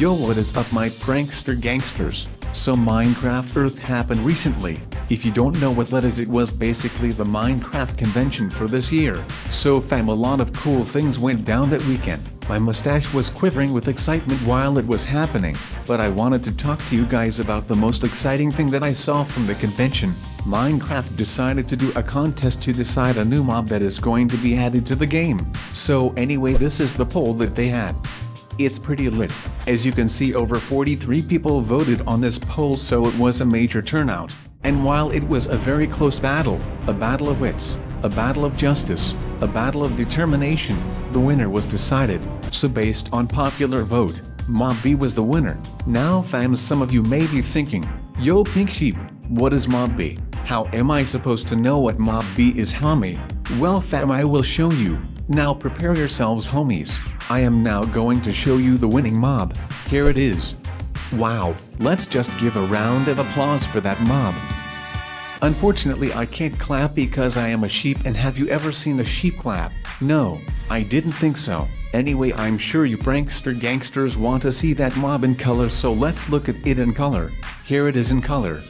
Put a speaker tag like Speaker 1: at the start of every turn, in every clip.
Speaker 1: Yo, what is up my prankster gangsters? So Minecraft Earth happened recently. If you don't know what that is, it was basically the Minecraft convention for this year. So fam, a lot of cool things went down that weekend. My mustache was quivering with excitement while it was happening, but I wanted to talk to you guys about the most exciting thing that I saw from the convention. Minecraft decided to do a contest to decide a new mob that is going to be added to the game. So anyway, this is the poll that they had. It's pretty lit. As you can see, over 43 people voted on this poll, so it was a major turnout. And while it was a very close battle, a battle of wits, a battle of justice, a battle of determination, the winner was decided. So based on popular vote, Mob B was the winner. Now fam, some of you may be thinking, yo PinkSheep, what is Mob B? How am I supposed to know what Mob B is, homie? Well fam, I will show you. Now prepare yourselves, homies. I am now going to show you the winning mob. Here it is. Wow, let's just give a round of applause for that mob. Unfortunately, I can't clap because I am a sheep, and have you ever seen a sheep clap? No, I didn't think so. Anyway, I'm sure you prankster gangsters want to see that mob in color, so let's look at it in color. Here it is in color.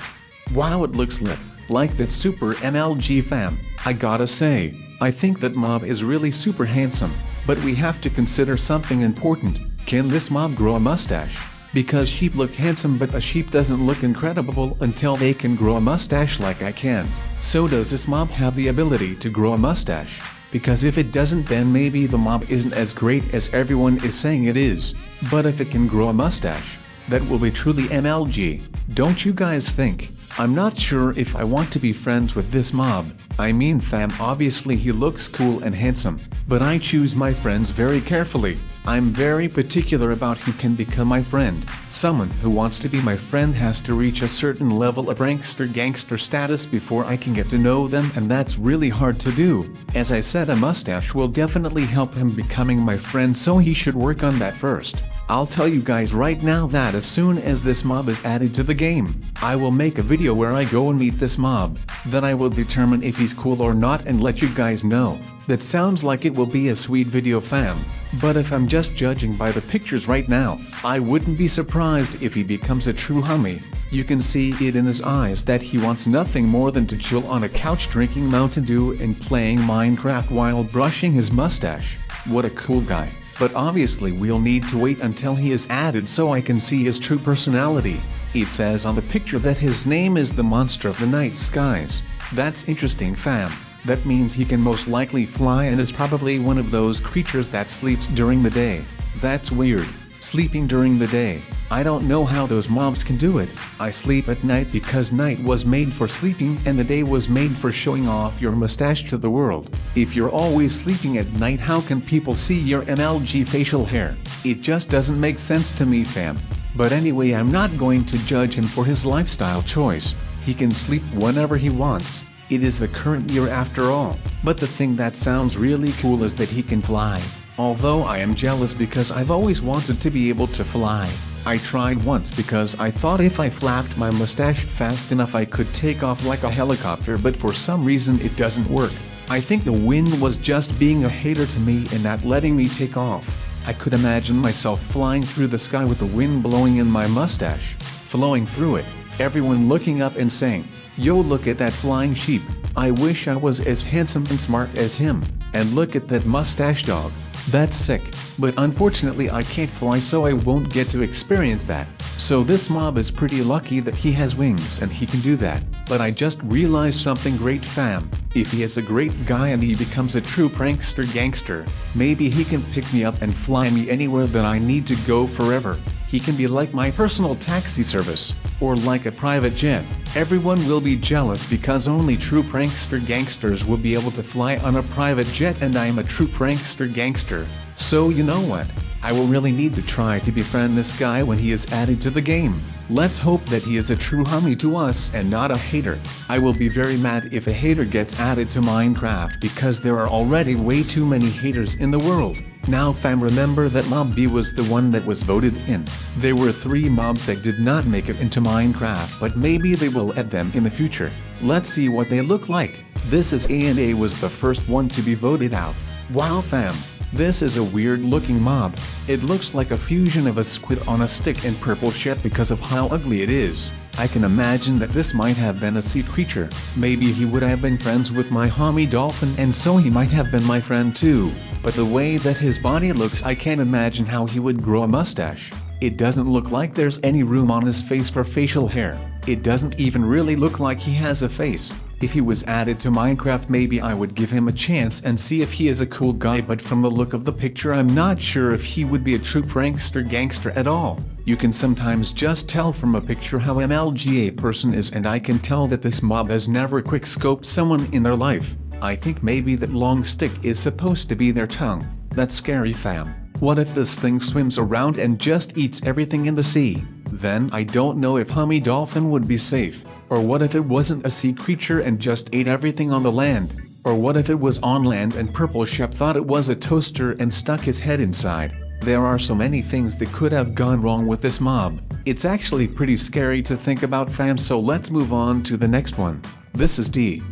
Speaker 1: Wow, it looks lit. Like that super MLG fam. I gotta say, I think that mob is really super handsome. But we have to consider something important. Can this mob grow a mustache? Because sheep look handsome, but a sheep doesn't look incredible until they can grow a mustache like I can. So does this mob have the ability to grow a mustache? Because if it doesn't, then maybe the mob isn't as great as everyone is saying it is. But if it can grow a mustache, that will be truly MLG. Don't you guys think? I'm not sure if I want to be friends with this mob. I mean fam, obviously he looks cool and handsome, but I choose my friends very carefully. I'm very particular about who can become my friend. Someone who wants to be my friend has to reach a certain level of prankster gangster status before I can get to know them, and that's really hard to do. As I said, a mustache will definitely help him becoming my friend, so he should work on that first. I'll tell you guys right now that as soon as this mob is added to the game, I will make a video where I go and meet this mob. Then I will determine if he's cool or not and let you guys know. That sounds like it will be a sweet video fam. But if I'm just judging by the pictures right now, I wouldn't be surprised if he becomes a true homie. You can see it in his eyes that he wants nothing more than to chill on a couch drinking Mountain Dew and playing Minecraft while brushing his mustache. What a cool guy. But obviously we'll need to wait until he is added so I can see his true personality. It says on the picture that his name is the Monster of the Night Skies. That's interesting fam. That means he can most likely fly and is probably one of those creatures that sleeps during the day. That's weird. Sleeping during the day. I don't know how those mobs can do it. I sleep at night because night was made for sleeping and the day was made for showing off your mustache to the world. If you're always sleeping at night, how can people see your MLG facial hair? It just doesn't make sense to me fam. But anyway, I'm not going to judge him for his lifestyle choice. He can sleep whenever he wants. It is the current year after all. But the thing that sounds really cool is that he can fly. Although I am jealous because I've always wanted to be able to fly. I tried once because I thought if I flapped my mustache fast enough I could take off like a helicopter, but for some reason it doesn't work. I think the wind was just being a hater to me and not letting me take off. I could imagine myself flying through the sky with the wind blowing in my mustache, flowing through it, everyone looking up and saying, yo, look at that flying sheep. I wish I was as handsome and smart as him. And look at that mustache dog. That's sick. But unfortunately I can't fly, so I won't get to experience that. So this mob is pretty lucky that he has wings and he can do that. But I just realized something great fam. If he is a great guy and he becomes a true prankster gangster, maybe he can pick me up and fly me anywhere that I need to go forever. He can be like my personal taxi service, or like a private jet. Everyone will be jealous because only true prankster gangsters will be able to fly on a private jet, and I am a true prankster gangster. So you know what? I will really need to try to befriend this guy when he is added to the game. Let's hope that he is a true homie to us and not a hater. I will be very mad if a hater gets added to Minecraft because there are already way too many haters in the world. Now fam, remember that Mob B was the one that was voted in. There were 3 mobs that did not make it into Minecraft, but maybe they will add them in the future. Let's see what they look like. This is A, and A was the first one to be voted out. Wow fam. This is a weird looking mob. It looks like a fusion of a squid on a stick and purple shit because of how ugly it is. I can imagine that this might have been a sea creature. Maybe he would have been friends with my homie dolphin and so he might have been my friend too. But the way that his body looks, I can't imagine how he would grow a mustache. It doesn't look like there's any room on his face for facial hair. It doesn't even really look like he has a face. If he was added to Minecraft, maybe I would give him a chance and see if he is a cool guy, but from the look of the picture I'm not sure if he would be a true prankster gangster at all. You can sometimes just tell from a picture how MLG a person is, and I can tell that this mob has never quick-scoped someone in their life. I think maybe that long stick is supposed to be their tongue. That's scary, fam. What if this thing swims around and just eats everything in the sea? Then I don't know if homie dolphin would be safe. Or what if it wasn't a sea creature and just ate everything on the land? Or what if it was on land and Purple Shep thought it was a toaster and stuck his head inside? There are so many things that could have gone wrong with this mob. It's actually pretty scary to think about, fam, so let's move on to the next one. This is D.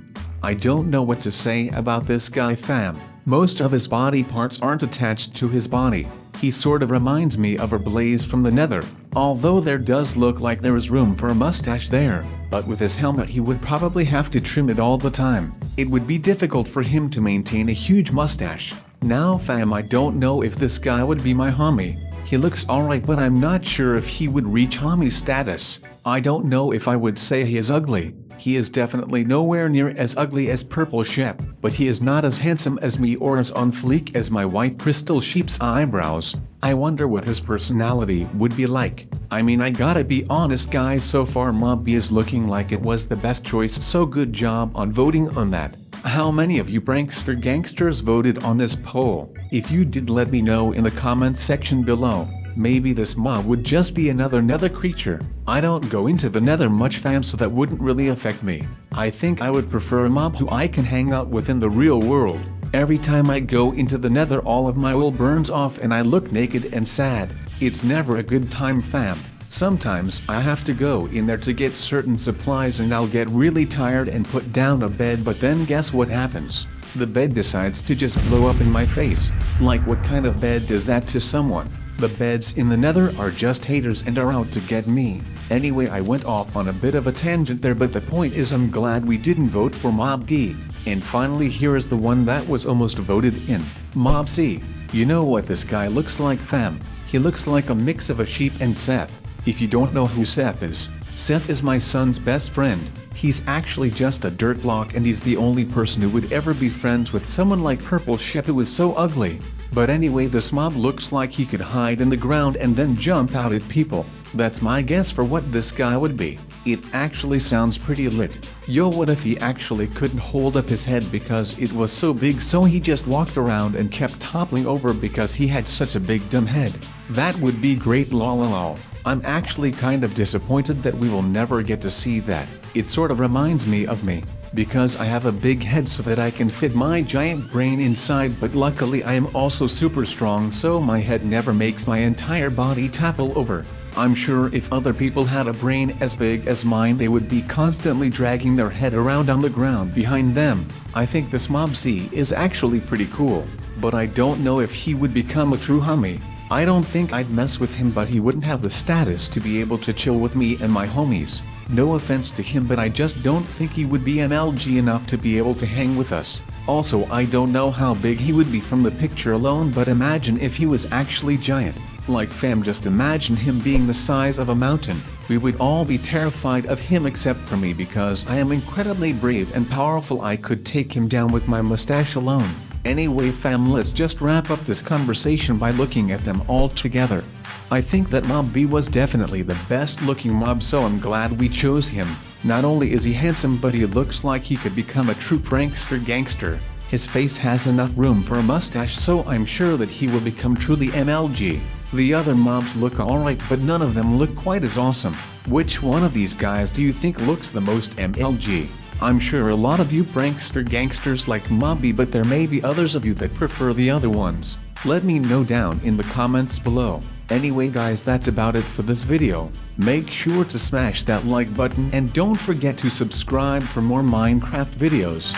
Speaker 1: I don't know what to say about this guy, fam. Most of his body parts aren't attached to his body. He sort of reminds me of a Blaze from the Nether, although there does look like there is room for a mustache there. But with his helmet he would probably have to trim it all the time. It would be difficult for him to maintain a huge mustache. Now fam, I don't know if this guy would be my homie. He looks alright, but I'm not sure if he would reach homie status. I don't know if I would say he is ugly. He is definitely nowhere near as ugly as Purple Shep, but he is not as handsome as me or as on fleek as my white crystal sheep's eyebrows. I wonder what his personality would be like. I mean, I gotta be honest guys, so far Mob B is looking like it was the best choice, so good job on voting on that. How many of you prankster gangsters voted on this poll? If you did, let me know in the comments section below. Maybe this mob would just be another nether creature. I don't go into the nether much, fam, so that wouldn't really affect me. I think I would prefer a mob who I can hang out with in the real world. Every time I go into the nether all of my wool burns off and I look naked and sad. It's never a good time, fam. Sometimes I have to go in there to get certain supplies and I'll get really tired and put down a bed, but then guess what happens? The bed decides to just blow up in my face. Like, what kind of bed does that to someone? The beds in the nether are just haters and are out to get me. Anyway, I went off on a bit of a tangent there, but the point is I'm glad we didn't vote for Mob D. And finally, here is the one that was almost voted in. Mob C. You know what this guy looks like, fam? He looks like a mix of a sheep and Seth. If you don't know who Seth is my son's best friend. He's actually just a dirt block and he's the only person who would ever be friends with someone like Purple Shep, who is so ugly. But anyway, this mob looks like he could hide in the ground and then jump out at people. That's my guess for what this guy would be. It actually sounds pretty lit. Yo, what if he actually couldn't hold up his head because it was so big, so he just walked around and kept toppling over because he had such a big dumb head? That would be great, lol. I'm actually kind of disappointed that we will never get to see that. It sort of reminds me of me, because I have a big head so that I can fit my giant brain inside, but luckily I am also super strong, so my head never makes my entire body topple over. I'm sure if other people had a brain as big as mine, they would be constantly dragging their head around on the ground behind them. I think this Mob C is actually pretty cool, but I don't know if he would become a true homie. I don't think I'd mess with him, but he wouldn't have the status to be able to chill with me and my homies. No offense to him, but I just don't think he would be MLG enough to be able to hang with us. Also, I don't know how big he would be from the picture alone, but imagine if he was actually giant. Like, fam, just imagine him being the size of a mountain. We would all be terrified of him except for me, because I am incredibly brave and powerful. I could take him down with my mustache alone. Anyway, fam, let's just wrap up this conversation by looking at them all together. I think that Mob B was definitely the best looking mob, so I'm glad we chose him. Not only is he handsome, but he looks like he could become a true prankster gangster. His face has enough room for a mustache, so I'm sure that he will become truly MLG. The other mobs look alright, but none of them look quite as awesome. Which one of these guys do you think looks the most MLG? I'm sure a lot of you prankster gangsters like Mob B, but there may be others of you that prefer the other ones. Let me know down in the comments below. Anyway guys, that's about it for this video. Make sure to smash that like button and don't forget to subscribe for more Minecraft videos.